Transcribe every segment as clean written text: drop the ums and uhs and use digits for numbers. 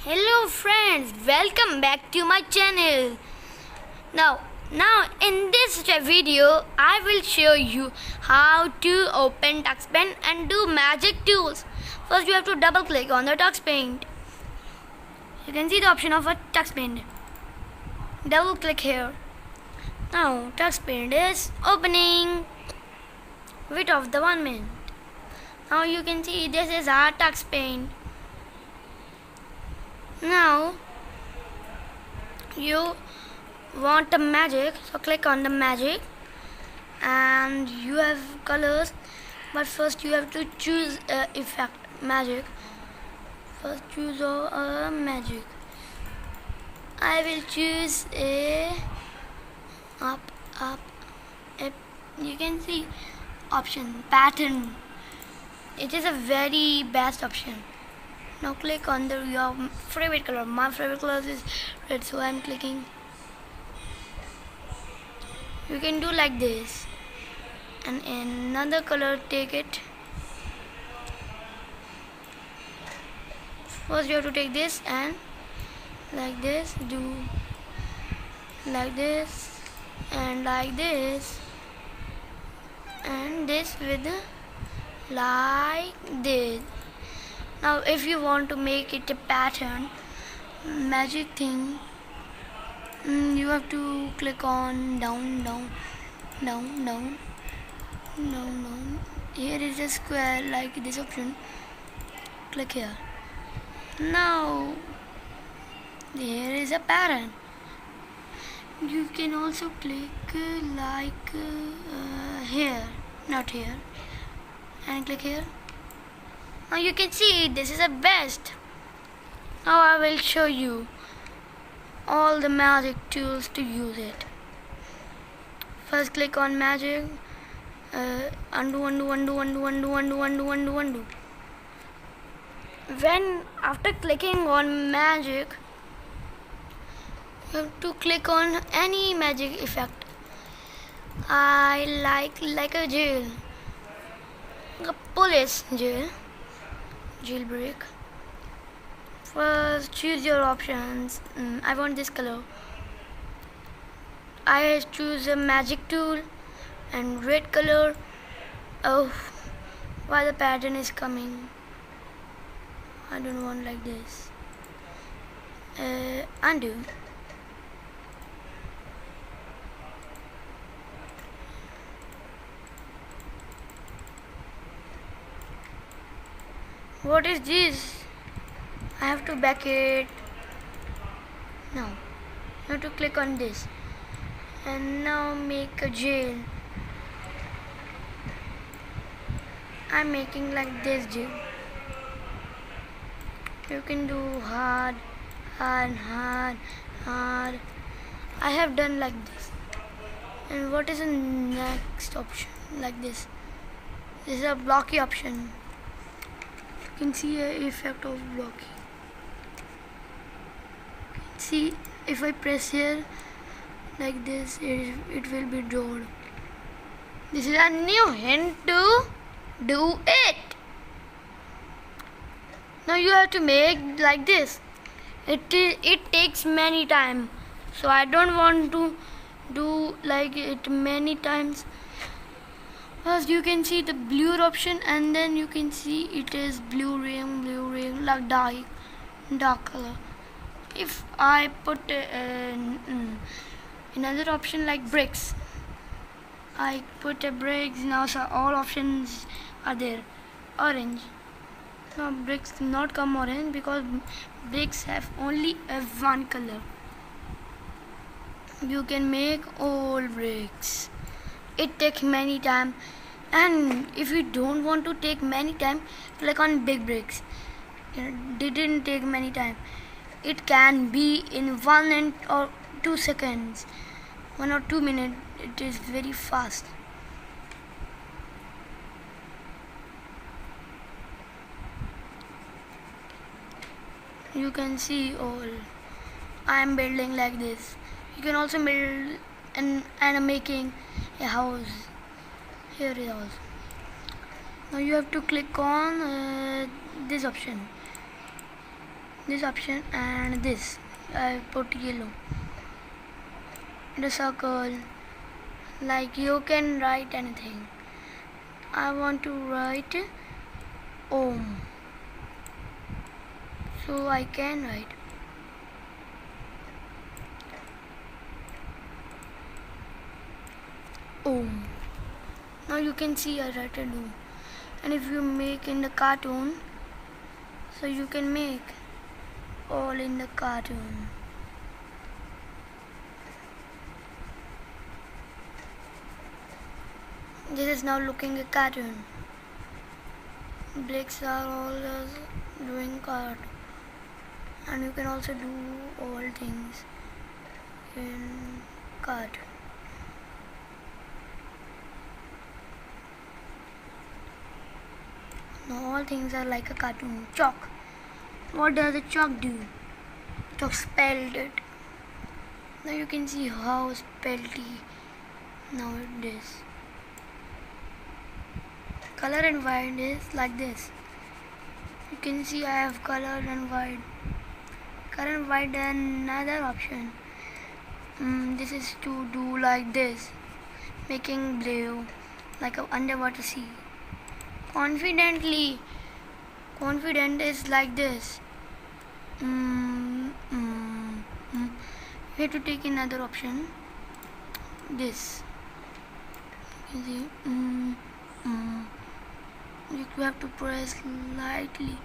Hello friends, welcome back to my channel. Now in this video I will show you how to open Tux Paint and do magic tools. First you have to double click on the Tux Paint. You can see the option of a Tux Paint. Double click here. Now Tux Paint is opening. Wait of the 1 minute. Now you can see this is our Tux Paint. Now you want the magic, so click on the magic and you have colors, but first you have to choose effect magic. First choose a magic. I will choose a up. You can see option pattern. It is a very best option. Now click on your favorite color. My favorite color is red, so I am clicking. You can do like this, and another color take it. First you have to take this and like this, do like this and like this, and this with like this. Now if you want to make it a pattern, magic thing, you have to click on down. Here is a square like this option. Click here. Now here is a pattern. You can also click like here, not here, and click here. Now you can see this is the best. Now I will show you all the magic tools to use it. First click on magic, undo. When after clicking on magic, you have to click on any magic effect. I like a jail, a police jailbreak. First choose your options. I want this color. I choose a magic tool and red color. Oh, why the pattern is coming? I don't want like this. Undo. What is this? I have to back it. Now you have to click on this and now make a jail. I'm making like this jail. You can do hard. I have done like this. And what is the next option? Like this. This is a blocky option. You can see an effect of blocking. See, if I press here like this, it will be drawn. This is a new hint to do it. Now you have to make like this. It takes many time, so I don't want to do like it many times. First you can see the blue option, and then you can see it is blue ring like dark color. If I put another option like bricks, I put a bricks. Now so all options are there. Orange. Now bricks not come orange because bricks have only one color. You can make all bricks. It takes many time, and if you don't want to take many time, click on big bricks. It didn't take many time. It can be in 1 or 2 seconds, 1 or 2 minutes. It is very fast. You can see all. I am building like this. You can also build and making a house. Here is house. Now you have to click on this option. this option and this. I put yellow. The circle, like you can write anything. I want to write Om, so I can write Om. Now you can see I write a do. And if you make in the cartoon, so you can make all in the cartoon. This is now looking a cartoon. Blacks are all doing cartoon, and you can also do all things in cartoon. Now all things are like a cartoon. Chalk. What does the chalk do? Chalk spelled it. Now you can see how spellty now it is. Color and white is like this. You can see I have color and white. Color and white and another option. This is to do like this, making blue like an underwater sea. Confident is like this. You have to take another option. This. You see. You have to press lightly.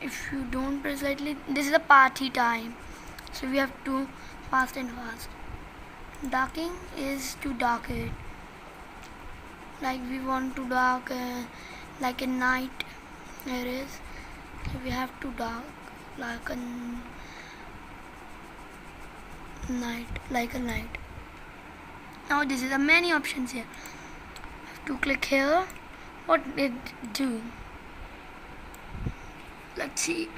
If you don't press lightly, this is a party time, so we have to fast and fast. Darking is to dark it. Like we want to dark like a night. There is. So we have to dark like a night. Now this is a many options here. Have to click here. What did it do? Let's see.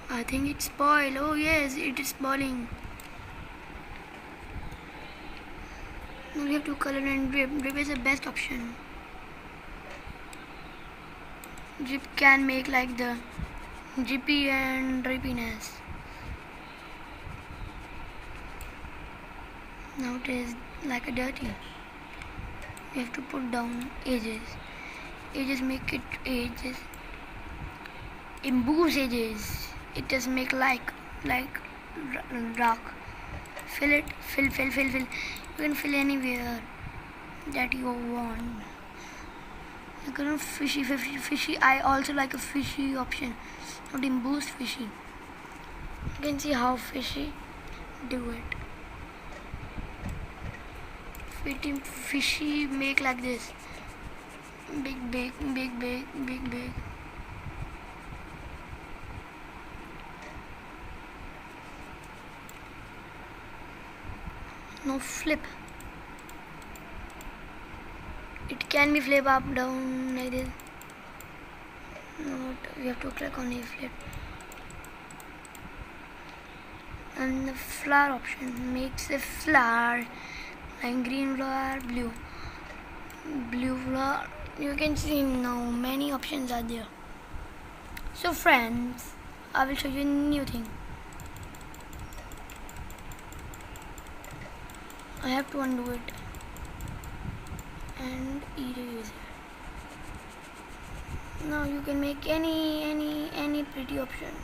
I think it's spoiled. Oh yes, it is spoiling. Now we have to color and drip. Drip is the best option. Drip can make like the drippy and drippiness. Now it is like a dirty. We have to put down edges. Edges make it edges. Improves edges. It does make like dark. Fill it. Fill. You can fill anywhere that you want. You can fishy. I also like a fishy option. Not embossed fishy. You can see how fishy do it. Fishy make like this. Big. Now flip. It can be flip up, down like this. No, we have to click on a flip. And the flower option makes a flower like green flower, blue flower. You can see now many options are there. So friends, I will show you a new thing. I have to undo it and erase it. Now you can make any pretty option.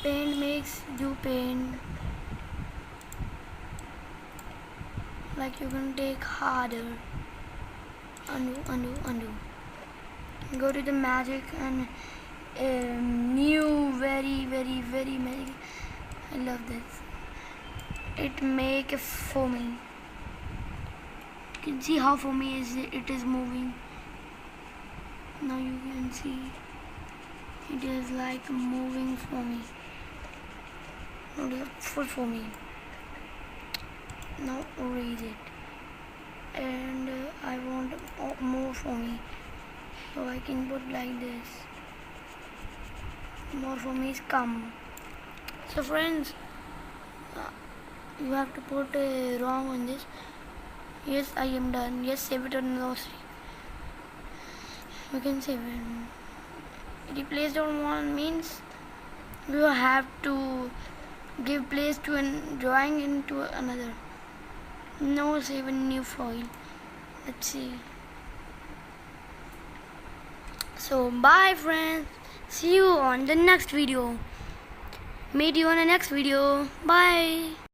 Paint makes do paint. Like you can take harder. Undo. Go to the magic and new very magic. I love this. It make a foamy. You can see how foamy it is moving. Now you can see it is like moving foamy. Now full foamy. Now erase it. And I want more foamy, so I can put like this. More foamy is come. So friends, you have to put wrong on this. Yes, I am done. Yes, save it on glossary. You can save it. replace one means you have to give place to a drawing into another. Now save a new file. Let's see. So bye friends, see you on the next video. Meet you on the next video. Bye.